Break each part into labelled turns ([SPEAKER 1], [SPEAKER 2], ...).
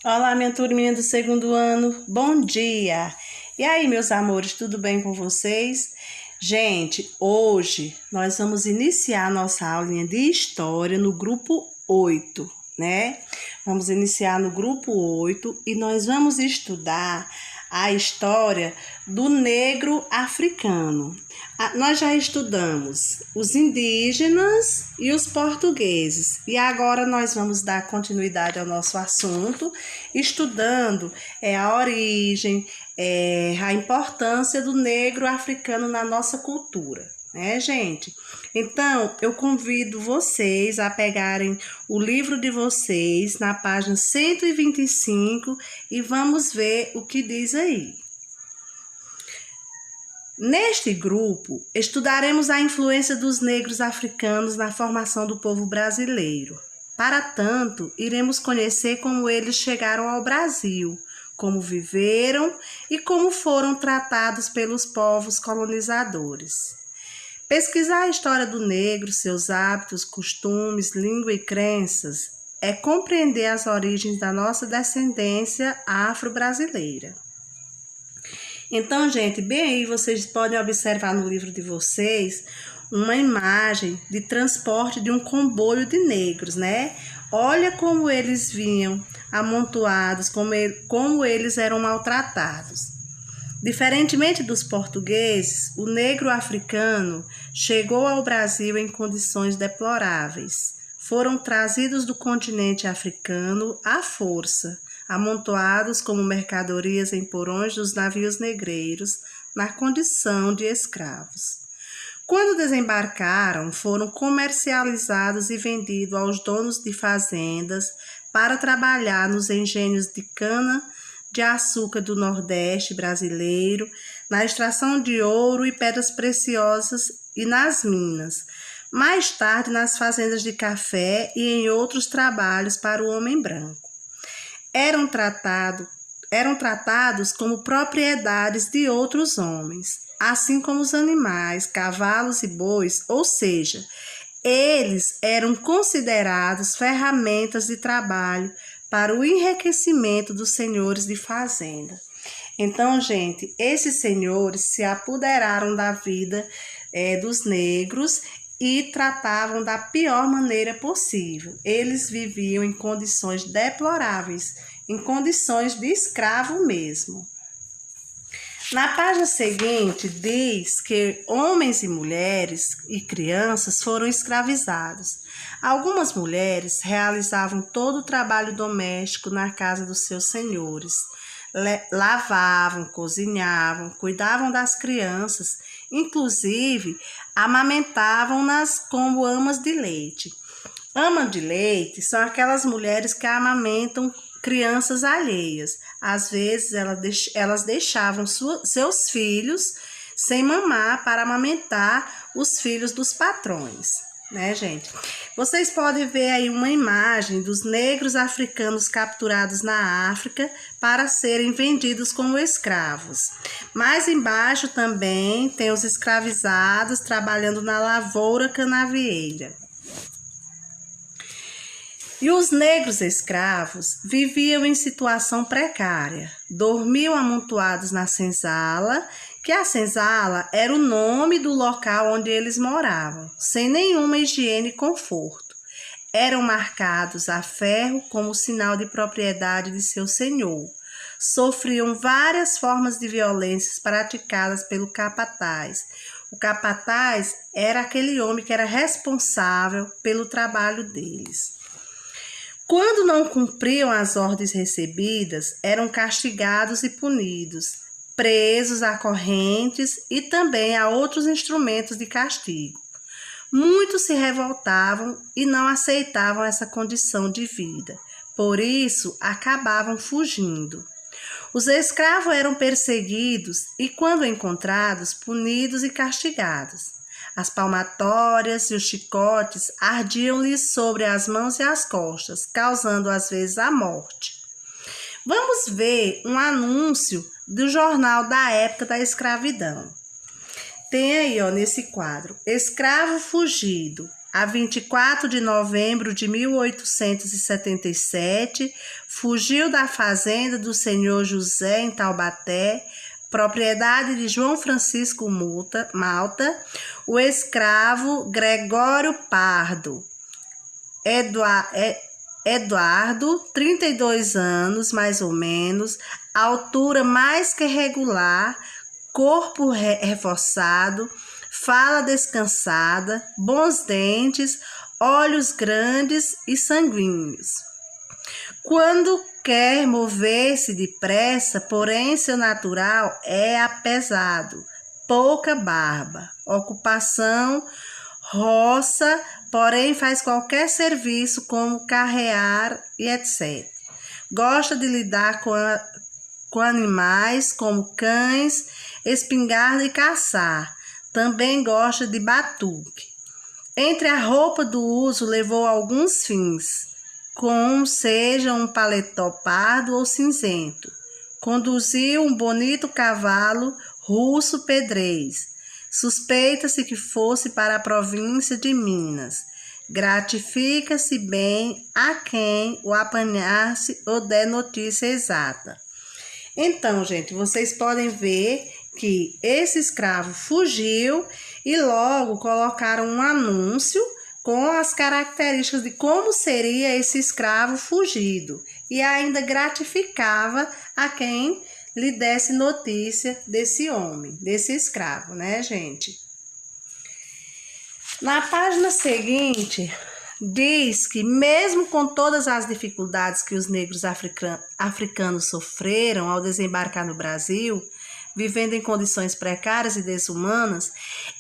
[SPEAKER 1] Olá, minha turminha do segundo ano, bom dia! E aí, meus amores, tudo bem com vocês? Gente, hoje nós vamos iniciar nossa aulinha de história no grupo 8, né? Vamos iniciar no grupo 8 e nós vamos estudar a história do negro africano. Nós já estudamos os indígenas e os portugueses, e agora nós vamos dar continuidade ao nosso assunto, estudando a origem, a importância do negro africano na nossa cultura, né, gente? Então, eu convido vocês a pegarem o livro de vocês na página 125 e vamos ver o que diz aí. Neste grupo, estudaremos a influência dos negros africanos na formação do povo brasileiro. Para tanto, iremos conhecer como eles chegaram ao Brasil, como viveram e como foram tratados pelos povos colonizadores. Pesquisar a história do negro, seus hábitos, costumes, língua e crenças é compreender as origens da nossa descendência afro-brasileira. Então, gente, bem aí vocês podem observar no livro de vocês uma imagem de transporte de um comboio de negros, né? Olha como eles vinham amontoados, como eles eram maltratados. Diferentemente dos portugueses, o negro africano chegou ao Brasil em condições deploráveis. Foram trazidos do continente africano à força, amontoados como mercadorias em porões dos navios negreiros, na condição de escravos. Quando desembarcaram, foram comercializados e vendidos aos donos de fazendas para trabalhar nos engenhos de cana de açúcar do Nordeste brasileiro, na extração de ouro e pedras preciosas e nas minas. Mais tarde, nas fazendas de café e em outros trabalhos para o homem branco. Eram tratados como propriedades de outros homens, assim como os animais, cavalos e bois, ou seja, eles eram considerados ferramentas de trabalho para o enriquecimento dos senhores de fazenda. Então, gente, esses senhores se apoderaram da vida dos negros e tratavam da pior maneira possível. Eles viviam em condições deploráveis, em condições de escravo mesmo. Na página seguinte, diz que homens e mulheres e crianças foram escravizados. Algumas mulheres realizavam todo o trabalho doméstico na casa dos seus senhores. Lavavam, cozinhavam, cuidavam das crianças, inclusive amamentavam-nas como amas de leite. Ama de leite são aquelas mulheres que amamentam crianças alheias. Às vezes, elas deixavam seus filhos sem mamar para amamentar os filhos dos patrões, né, gente? Vocês podem ver aí uma imagem dos negros africanos capturados na África para serem vendidos como escravos. Mais embaixo também tem os escravizados trabalhando na lavoura canavieira. E os negros escravos viviam em situação precária. Dormiam amontoados na senzala, que a senzala era o nome do local onde eles moravam, sem nenhuma higiene e conforto. Eram marcados a ferro como sinal de propriedade de seu senhor. Sofriam várias formas de violências praticadas pelo capataz. O capataz era aquele homem que era responsável pelo trabalho deles. Quando não cumpriam as ordens recebidas, eram castigados e punidos, presos a correntes e também a outros instrumentos de castigo. Muitos se revoltavam e não aceitavam essa condição de vida, por isso acabavam fugindo. Os escravos eram perseguidos e, quando encontrados, punidos e castigados. As palmatórias e os chicotes ardiam-lhes sobre as mãos e as costas, causando às vezes a morte. Vamos ver um anúncio do jornal da época da escravidão. Tem aí, nesse quadro, escravo fugido. a 24 de novembro de 1877, fugiu da fazenda do senhor José em Taubaté, propriedade de João Francisco Malta, o escravo Gregório Pardo. Eduardo, 32 anos, mais ou menos, altura mais que regular, corpo reforçado, fala descansada, bons dentes, olhos grandes e sanguíneos. Quando quer mover-se depressa, porém seu natural é apesado, pouca barba, ocupação, roça, porém faz qualquer serviço como carrear e etc. Gosta de lidar com animais como cães, espingarda e caçar. Também gosta de batuque. Entre a roupa do uso levou alguns fins, como seja um paletó pardo ou cinzento. Conduziu um bonito cavalo russo pedrez. Suspeita-se que fosse para a província de Minas. Gratifica-se bem a quem o apanhar-se ou der notícia exata. Então, gente, vocês podem ver que esse escravo fugiu e logo colocaram um anúncio com as características de como seria esse escravo fugido e ainda gratificava a quem lhe desse notícia desse homem, desse escravo, né, gente? Na página seguinte, diz que mesmo com todas as dificuldades que os negros africanos sofreram ao desembarcar no Brasil, vivendo em condições precárias e desumanas,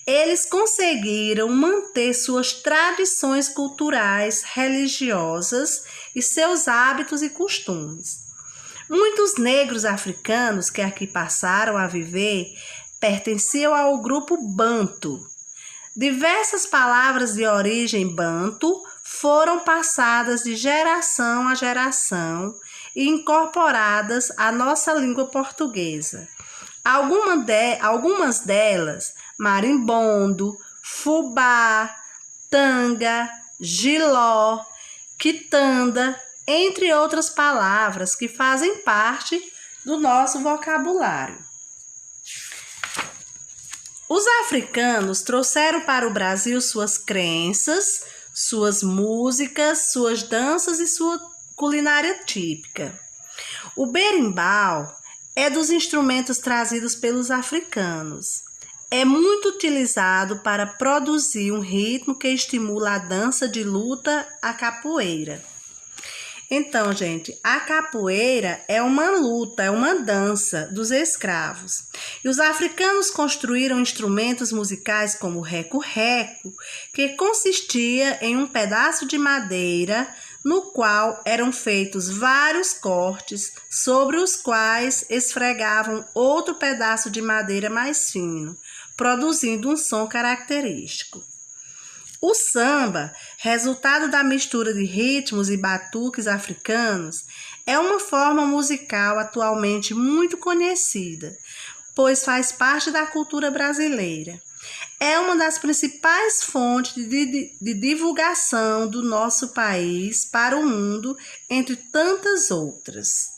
[SPEAKER 1] eles conseguiram manter suas tradições culturais, religiosas e seus hábitos e costumes. Muitos negros africanos que aqui passaram a viver pertenciam ao grupo Banto. Diversas palavras de origem banto foram passadas de geração a geração e incorporadas à nossa língua portuguesa. Algumas delas, marimbondo, fubá, tanga, giló, quitanda, entre outras palavras que fazem parte do nosso vocabulário. Os africanos trouxeram para o Brasil suas crenças, suas músicas, suas danças e sua culinária típica. O berimbau é dos instrumentos trazidos pelos africanos. É muito utilizado para produzir um ritmo que estimula a dança de luta, a capoeira. Então, gente, a capoeira é uma luta, é uma dança dos escravos. E os africanos construíram instrumentos musicais como o reco-reco, que consistia em um pedaço de madeira no qual eram feitos vários cortes, sobre os quais esfregavam outro pedaço de madeira mais fino, produzindo um som característico. O samba, resultado da mistura de ritmos e batuques africanos, é uma forma musical atualmente muito conhecida, pois faz parte da cultura brasileira. É uma das principais fontes de divulgação do nosso país para o mundo, entre tantas outras.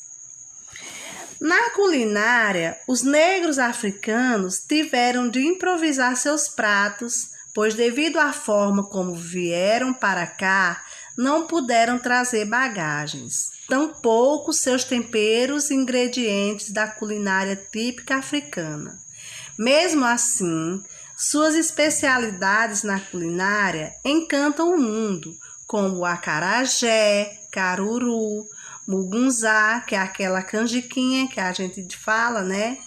[SPEAKER 1] Na culinária, os negros africanos tiveram de improvisar seus pratos, pois devido à forma como vieram para cá, não puderam trazer bagagens, tampouco seus temperos e ingredientes da culinária típica africana. Mesmo assim, suas especialidades na culinária encantam o mundo, como o acarajé, caruru, mugunzá, que é aquela canjiquinha que a gente fala, né?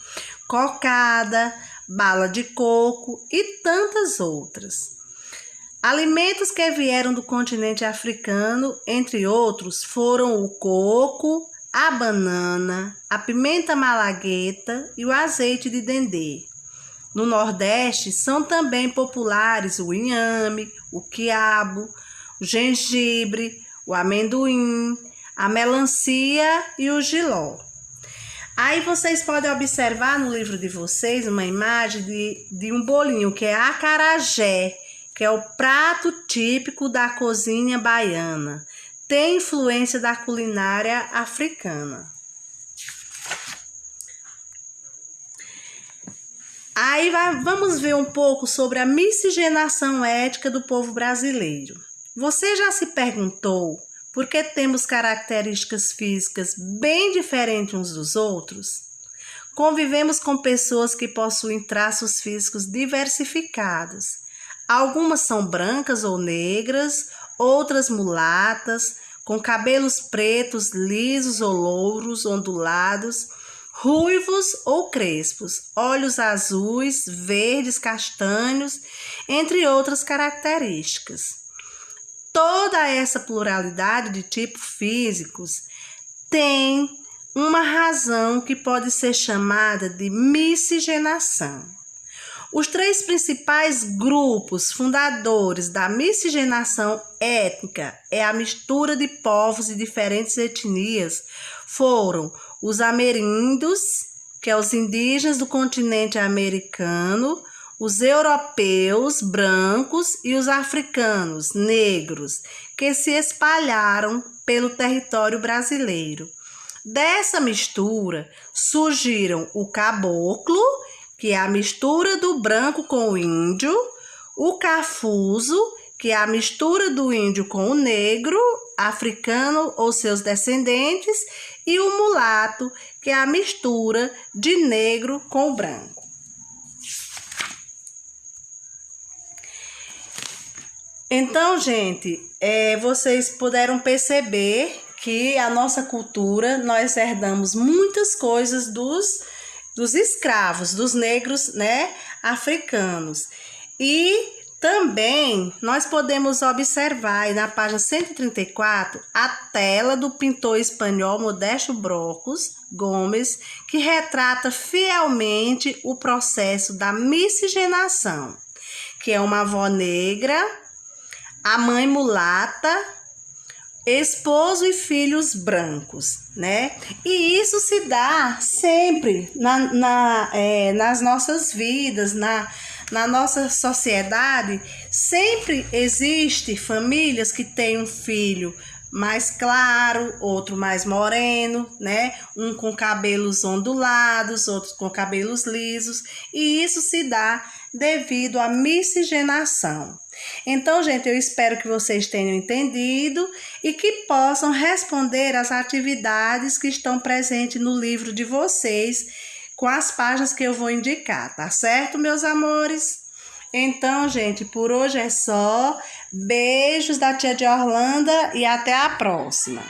[SPEAKER 1] Cocada, bala de coco e tantas outras. Alimentos que vieram do continente africano, entre outros, foram o coco, a banana, a pimenta malagueta e o azeite de dendê. No Nordeste são também populares o inhame, o quiabo, o gengibre, o amendoim, a melancia e o jiló. Aí vocês podem observar no livro de vocês uma imagem de um bolinho que é acarajé, que é o prato típico da cozinha baiana. Tem influência da culinária africana. Aí vamos ver um pouco sobre a miscigenação étnica do povo brasileiro. Você já se perguntou por que temos características físicas bem diferentes uns dos outros? Convivemos com pessoas que possuem traços físicos diversificados. Algumas são brancas ou negras, outras mulatas, com cabelos pretos, lisos ou louros, ondulados, ruivos ou crespos, olhos azuis, verdes, castanhos, entre outras características. Toda essa pluralidade de tipos físicos tem uma razão que pode ser chamada de miscigenação. Os 3 principais grupos fundadores da miscigenação étnica é a mistura de povos de diferentes etnias foram os ameríndios, que é os indígenas do continente americano, os europeus brancos e os africanos negros, que se espalharam pelo território brasileiro. Dessa mistura surgiram o caboclo, que é a mistura do branco com o índio, o cafuso, que é a mistura do índio com o negro, africano ou seus descendentes, e o mulato, que é a mistura de negro com o branco. Então, gente, vocês puderam perceber que a nossa cultura, nós herdamos muitas coisas dos escravos, dos negros, né, africanos. E também nós podemos observar aí na página 134 a tela do pintor espanhol Modesto Brocos Gomes, que retrata fielmente o processo da miscigenação, que é uma avó negra, a mãe mulata, esposo e filhos brancos, né? E isso se dá sempre nas nossas vidas, na nossa sociedade. Sempre existe famílias que têm um filho mais claro, outro mais moreno, né? Um com cabelos ondulados, outro com cabelos lisos. E isso se dá devido à miscigenação. Então, gente, eu espero que vocês tenham entendido e que possam responder às atividades que estão presentes no livro de vocês, com as páginas que eu vou indicar, tá certo, meus amores? Então, gente, por hoje é só. Beijos da tia de Orlando e até a próxima.